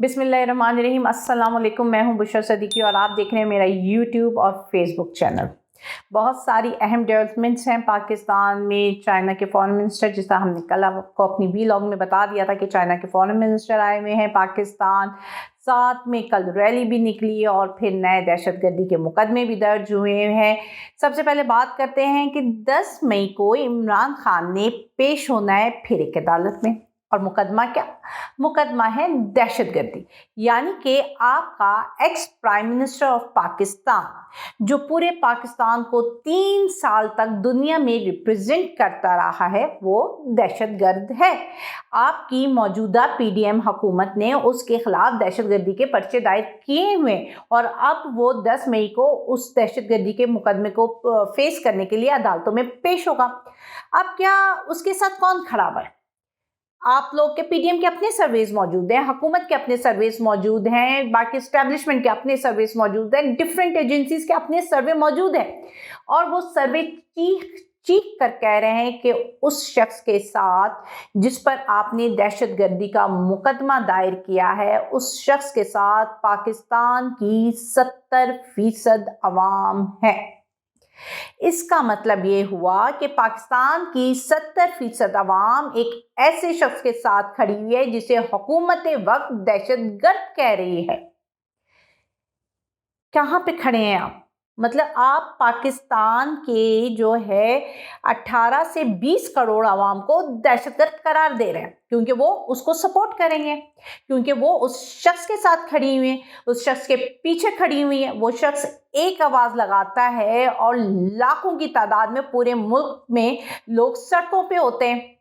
बिस्मिल्लाहिर्रहमानिर्रहीम। अस्सलाम वालेकुम। मैं हूं बुशरा सदीकी और आप देख रहे हैं मेरा यूट्यूब और फेसबुक चैनल। बहुत सारी अहम डेवलपमेंट्स हैं पाकिस्तान में। चाइना के फॉरेन मिनिस्टर, जिसका हमने कल आपको अपनी वीलॉग में बता दिया था कि चाइना के फॉरेन मिनिस्टर आए हुए हैं पाकिस्तान। साथ में कल रैली भी निकली है और फिर नए दहशतगर्दी के मुकदमे भी दर्ज हुए हैं। सबसे पहले बात करते हैं कि 10 मई को इमरान खान ने पेश होना है फिर एक अदालत में। और मुकदमा क्या? मुकदमा है दहशतगर्दी। यानी कि आपका ex prime minister of Pakistan, जो पूरे पाकिस्तान को 3 साल तक दुनिया में रिप्रेजेंट करता रहा है, वो दहशतगर्द है। आपकी मौजूदा पीडीएम हुकूमत ने उसके खिलाफ दहशतगर्दी के पर्चे दायर किए हुए और अब वो 10 मई को उस दहशतगर्दी के मुकदमे को फेस करने के लिए अदालतों में पेश होगा। अब क्या उसके साथ कौन खड़ा है? आप लोग के पीडीएम के अपने सर्वेज मौजूद हैं, हुकूमत के अपने सर्वेज मौजूद हैं, बाकी एस्टेब्लिशमेंट के अपने सर्वेज मौजूद हैं, डिफरेंट एजेंसीज के अपने सर्वे मौजूद हैं और वो सर्वे चीख चीख कर कह रहे हैं कि उस शख्स के साथ जिस पर आपने दहशतगर्दी का मुकदमा दायर किया है, उस शख्स के साथ पाकिस्तान की 70% अवाम है। इसका मतलब ये हुआ कि पाकिस्तान की 70% अवाम एक ऐसे शख्स के साथ खड़ी हुई है जिसे हुकूमत वक्त दहशतगर्द कह रही है। कहां पे खड़े हैं आप? मतलब आप पाकिस्तान के जो है 18 से 20 करोड़ आवाम को दहशतगर्द करार दे रहे हैं क्योंकि वो उसको सपोर्ट करेंगे, क्योंकि वो उस शख्स के साथ खड़ी हुई है, उस शख्स के पीछे खड़ी हुई है। वो शख्स एक आवाज लगाता है और लाखों की तादाद में पूरे मुल्क में लोग सड़कों पे होते हैं।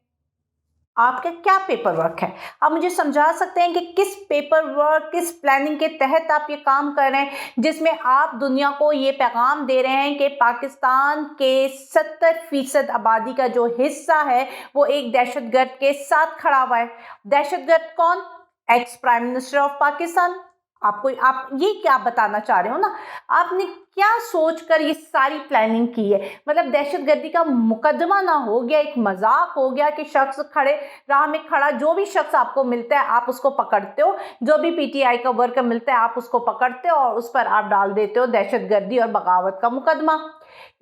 आपका क्या पेपर वर्क है? आप मुझे समझा सकते हैं कि किस पेपर वर्क, किस प्लानिंग के तहत आप ये काम कर रहे हैं जिसमें आप दुनिया को ये पैगाम दे रहे हैं कि पाकिस्तान के 70% आबादी का जो हिस्सा है वो एक दहशतगर्द के साथ खड़ा हुआ है। दहशतगर्द कौन? Ex prime minister of Pakistan. आप ये क्या बताना चाह रहे हो ना? आपने क्या सोचकर ये सारी प्लानिंग की है? मतलब दहशतगर्दी का मुकदमा ना हो गया, एक मजाक हो गया कि शख्स खड़े राह में खड़ा, जो भी शख्स आपको मिलता है आप उसको पकड़ते हो, जो भी पीटीआई का वर्कर मिलता है आप उसको पकड़ते हो और उस पर आप डाल देते हो दहशतगर्दी और बगावत का मुकदमा।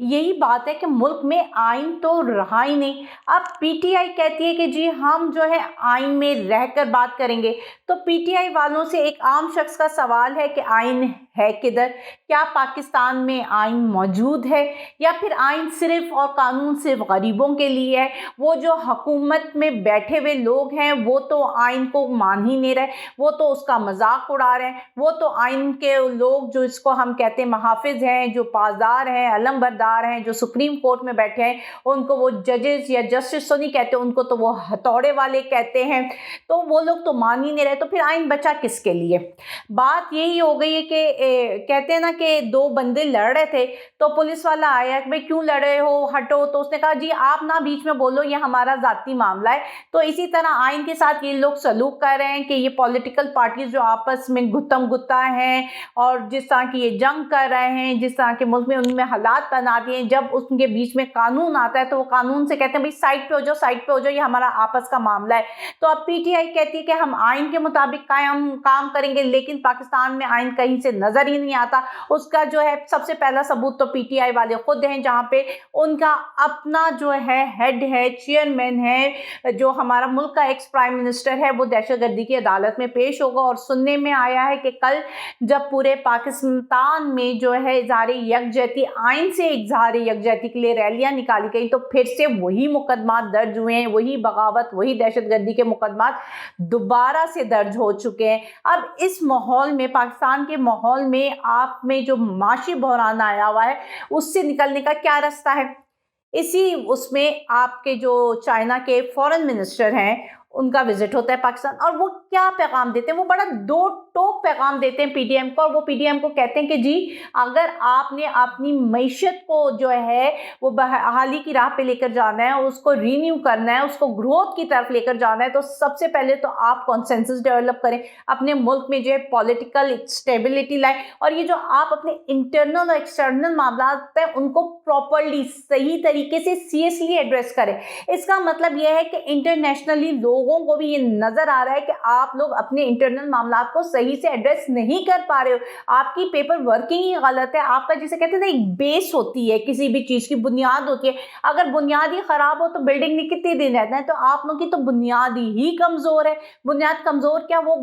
यही बात है कि मुल्क में आइन तो रहा ही नहीं। अब पीटीआई कहती है कि जी हम जो है आइन में रहकर बात करेंगे, तो पीटीआई वालों से एक आम शख्स का सवाल है कि आइन है किधर? क्या पाकिस्तान में आइन मौजूद है या फिर आइन सिर्फ और कानून सिर्फ गरीबों के लिए है? वो जो हुकूमत में बैठे हुए लोग हैं वो तो आइन को मान ही नहीं रहे, वो तो उसका मजाक उड़ा रहे हैं। वो तो आइन के लोग जो इसको हम कहते हैं महाफिज हैं, जो पासदार हैं, अलमबरदार हैं, जो सुप्रीम कोर्ट में बैठे हैं, उनको वो जजेस या जस्टिस तो नहीं कहते, उनको तो वो हथौड़े वाले कहते हैं। तो वो लोग तो मान ही नहीं रहे, तो फिर आइन बचा किसके लिए? बात यही हो गई है कि कहते हैं ना कि 2 बंदे लड़ रहे थे तो पुलिस वाला आया कि भाई क्यों लड़ रहे हो, हटो। तो उसने कहा जी आप ना बीच में बोलो, ये हमारा जाती मामला है। तो इसी तरह आइन के साथ ये लोग सलूक कर रहे हैं कि ये पॉलिटिकल पार्टीज जो आपस में गुत्तम गुत्ता हैं और जिस तरह की ये जंग कर रहे हैं, जिस तरह के मुल्क में उनमें हालात बना दिए हैं, जब उनके बीच में कानून आता है तो वो कानून से कहते हैं भाई साइड पे हो जाओ, साइड पे हो जाओ, ये हमारा आपस का मामला है। तो अब पीटीआई कहती है कि हम आइन के मुताबिक काम करेंगे, लेकिन पाकिस्तान में आइन कहीं से नजर ही नहीं आता। उसका जो है सबसे पहला सबूत तो पीटीआई वाले खुद हैं, जहां पे उनका अपना जो है हेड है, चेयरमैन है, जो हमारा मुल्क का एक्स प्राइम मिनिस्टर है, वो दहशतगर्दी की अदालत में पेश होगा। और सुनने में आया है कि कल जब पूरे पाकिस्तान में जो है इज़हार यकजहती, आइन से इज़हार यकजहती के लिए रैलियां निकाली गई, तो फिर से वही मुकदमा दर्ज हुए हैं, वही बगावत, वही दहशतगर्दी के मुकदमा दोबारा से दर्ज हो चुके हैं। अब इस माहौल में, पाकिस्तान के माहौल में आप में जो माशी बहरान आया हुआ है, उससे निकलने का क्या रास्ता है? इसी उसमें आपके जो चाइना के फॉरेन मिनिस्टर हैं उनका विजिट होता है पाकिस्तान, और वो क्या पैगाम देते हैं? वो बड़ा दो टोक पैगाम देते हैं पीडीएम को, और वो पीडीएम को कहते हैं कि जी अगर आपने अपनी मईशत को जो है वो बहाली की राह पे लेकर जाना है, उसको रीन्यू करना है, उसको ग्रोथ की तरफ लेकर जाना है, तो सबसे पहले तो आप कॉन्सेंसस डेवलप करें, अपने मुल्क में जो है पॉलिटिकल स्टेबिलिटी लाए, और ये जो आप अपने इंटरनल और एक्सटर्नल मामला हैं उनको प्रॉपरली सही तरीके से सीरियसली एड्रेस करें। इसका मतलब यह है कि इंटरनेशनली लोग लोगों को भी ये नज़र आ रहा है कि आप लोग अपने इंटरनल मामलात को सही से एड्रेस नहीं कर पा रहे हो, आपकी पेपर वर्किंग ही गलत है। आपका जिसे कहते हैं ना एक बेस होती है, किसी भी चीज़ की बुनियाद होती है, अगर बुनियाद ही ख़राब हो तो बिल्डिंग ने कितने दिन रहना है। तो आप लोगों की तो बुनियाद ही कमज़ोर है। बुनियाद कमज़ोर क्या, वो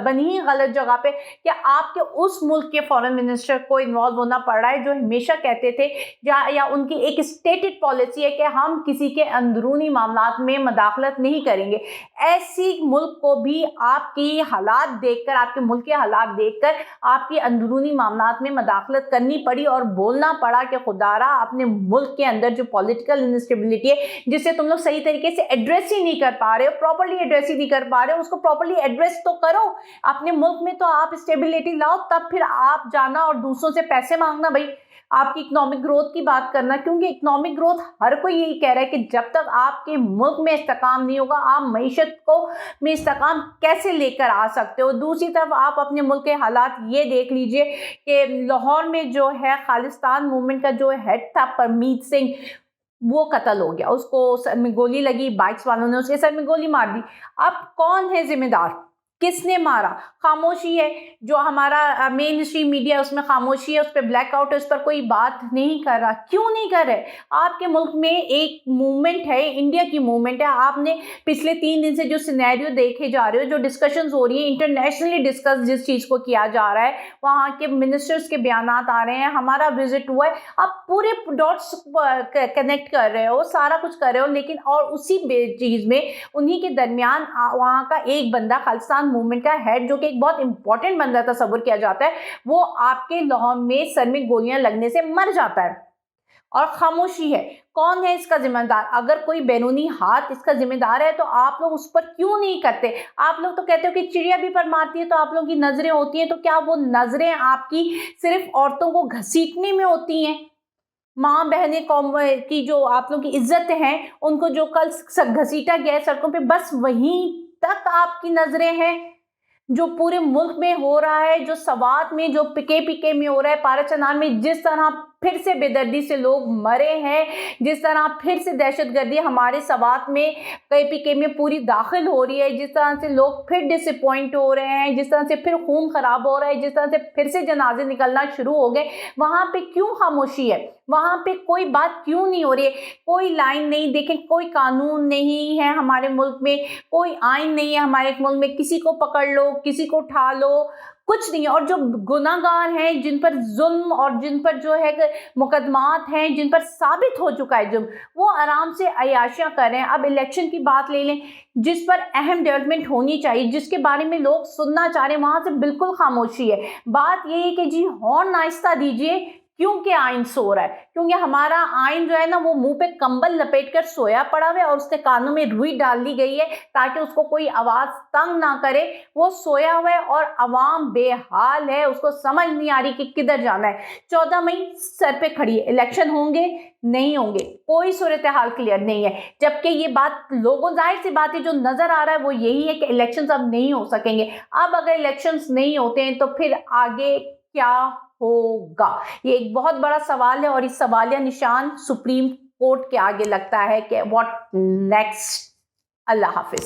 बनी ही गलत जगह पे। क्या आपके उस मुल्क के फॉरेन मिनिस्टर को इन्वॉल्व होना पड़ रहा है जो हमेशा कहते थे या उनकी एक स्टेटेड पॉलिसी है कि हम किसी के अंदरूनी मामलात में मदाखलत नहीं करेंगे। ऐसी मुल्क को भी आपकी हालात देखकर, आपके मुल्क के हालात देखकर आपकी अंदरूनी मामलात में मदाखलत करनी पड़ी और बोलना पड़ा कि खुदारा अपने मुल्क के अंदर जो पॉलिटिकल इंस्टेबिलिटी है जिसे तुम लोग सही तरीके से एड्रेस ही नहीं कर पा रहे हो, प्रॉपर्ली एड्रेस ही नहीं कर पा रहे हो, उसको प्रॉपर्ली एड्रेस तो करो। अपने मुल्क में तो आप स्टेबिलिटी लाओ, तब फिर आप जाना और दूसरों से पैसे मांगना भाई, आपकी इकोनॉमिक ग्रोथ की बात करना। क्योंकि इकोनॉमिक ग्रोथ हर कोई यही कह रहा है कि जब तक आपके मुल्क में इस्तेकाम नहीं होगा, आप मईशत को में इस्तेकाम कैसे लेकर आ सकते हो। दूसरी तरफ आप अपने मुल्क के हालात ये देख लीजिए कि लाहौर में जो है खालिस्तान मूवमेंट का जो हेड था परमीत सिंह, वो कत्ल हो गया, उसको सर में गोली लगी, बाइक्स वालों ने उसके सर में गोली मार दी। अब कौन है जिम्मेदार, किसने मारा? खामोशी है। जो हमारा मेन स्ट्रीम मीडिया है उसमें खामोशी है, उस पर ब्लैकआउट है, उस पर कोई बात नहीं कर रहा। क्यों नहीं कर रहे? आपके मुल्क में एक मूवमेंट है, इंडिया की मूवमेंट है। आपने पिछले 3 दिन से जो सिनेरियो देखे जा रहे हो, जो डिस्कशंस हो रही है, इंटरनेशनली डिस्कस जिस चीज़ को किया जा रहा है, वहाँ के मिनिस्टर्स के बयानात आ रहे हैं, हमारा विजिट हुआ है, आप पूरे डॉट्स कनेक्ट कर रहे हो, सारा कुछ कर रहे हो, लेकिन और उसी चीज़ में उन्हीं के दरमियान वहाँ का एक बंदा खालिस्तान मूवमेंट का हेड जो कि एक बहुत इंपॉर्टेंट बंदा तस्वुर किया जाता है, वो आपके लाहौर में सर में गोलियां लगने से मर जाता है और खामोशी है। कौन है इसका जिम्मेदार? अगर कोई बैरूनी हाथ इसका जिम्मेदार है तो आप लोग उस पर क्यों नहीं करते? आप लोग तो कहते हो कि चिड़िया भी पर मारती है तो आप लोगों की नजरें होती हैं, तो क्या वो नजरें आपकी सिर्फ औरतों को घसीटने में होती हैं? माँ बहनें कौम की जो आप लोगों की इज्जत है, उनको जो कल घसीटा गया है सड़कों पे, बस वहीं तक आपकी नजरें हैं। जो पूरे मुल्क में हो रहा है, जो सवात में, जो पीके में हो रहा है, पाराचनार में जिस तरह फिर से बेदर्दी से लोग मरे हैं, जिस तरह फिर से दहशतगर्दी हमारे सवात में पीके में पूरी दाखिल हो रही है, जिस तरह से लोग फिर डिसअपॉइंट हो रहे हैं, जिस तरह से फिर खून खराब हो रहा है, जिस तरह से फिर से जनाजे निकलना शुरू हो गए, वहाँ पे क्यों खामोशी है? वहाँ पे कोई बात क्यों नहीं हो रही है? कोई लाइन नहीं, देखें कोई कानून नहीं है हमारे मुल्क में, कोई आइन नहीं है हमारे मुल्क में, किसी को पकड़ लो, किसी को उठा लो, कुछ नहीं है। और जो गुनाहगार हैं, जिन पर जुल्म और जिन पर जो है मुकदमात हैं, जिन पर साबित हो चुका है जुल्म, वो आराम से अयाशियाँ कर रहे हैं। अब इलेक्शन की बात ले लें, जिस पर अहम डेवलपमेंट होनी चाहिए, जिसके बारे में लोग सुनना चाह रहे हैं, वहाँ से बिल्कुल खामोशी है। बात ये है कि जी हॉर्न आहिस्ता दीजिए, क्योंकि आइन सो रहा है, क्योंकि हमारा आइन जो है ना वो मुंह पे कंबल लपेट कर सोया पड़ा हुआ है और उसके कानों में रुई डाल दी गई है ताकि उसको कोई आवाज तंग ना करे। वो सोया हुआ है और अवाम बेहाल है, उसको समझ नहीं आ रही कि किधर जाना है। 14 मई सर पे खड़ी है, इलेक्शन होंगे नहीं होंगे, कोई सूरत हाल क्लियर नहीं है। जबकि ये बात लोगों, जाहिर सी बात है, जो नजर आ रहा है वो यही है कि इलेक्शंस अब नहीं हो सकेंगे। अब अगर इलेक्शंस नहीं होते हैं तो फिर आगे क्या होगा? ये एक बहुत बड़ा सवाल है और इस सवालिया निशान सुप्रीम कोर्ट के आगे लगता है कि व्हाट नेक्स्ट। Allah Hafiz.